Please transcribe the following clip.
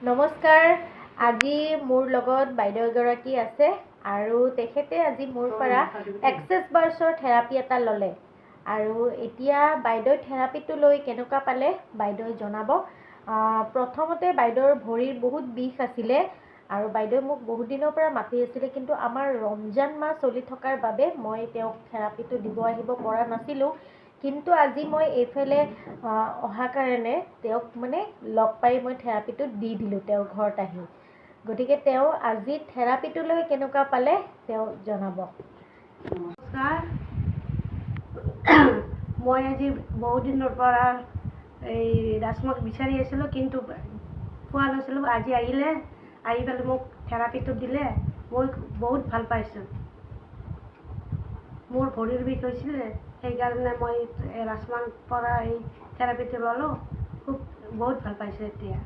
নমস্কাৰ। আজি মোৰ লগত বাইদেউ এগৰাকী আছে আৰু তেখেতে আজি মোৰ পৰা এক্সেছ বাৰ্ছৰ থেৰাপি এটা ল'লে আৰু এতিয়া বাইদেউ থেৰাপিটো লৈ কেনেকুৱা পালে বাইদেউ জনাব। প্ৰথমতে বাইদেউৰ ভৰিৰ বহুত বিষ আছিলে আৰু বাইদেউ মোক বহুত দিনৰ পৰা মাতি আছিলে, কিন্তু আমাৰ ৰমজান মাহ চলি থকাৰ বাবে মই তেওঁক থেৰাপিটো দিব আহিব পৰা নাছিলোঁ। কিন্তু আজি মই এইফালে অহা কাৰণে তেওঁক লগ পাই মই থেৰাপিটো দি দিলোঁ তেওঁৰ ঘৰত আহি। গতিকে তেওঁ আজি থেৰাপিটো লৈ কেনেকুৱা পালে তেওঁ জনাব। নমস্কাৰ। মই আজি বহুত দিনৰ পৰা এই ৰাজমাক বিচাৰি আছিলোঁ, কিন্তু পোৱা নাছিলোঁ। আজি আহিলে, আহি পেলাই মোক থেৰাপিটো দিলে, মই বহুত ভাল পাইছোঁ। মোৰ ভৰিৰ বিষ হৈছিলে, সেইকাৰণে মই ৰাজমাৰ পৰা এই থেৰাপিটো ল'লোঁ। বহুত ভাল পাইছোঁ এতিয়া।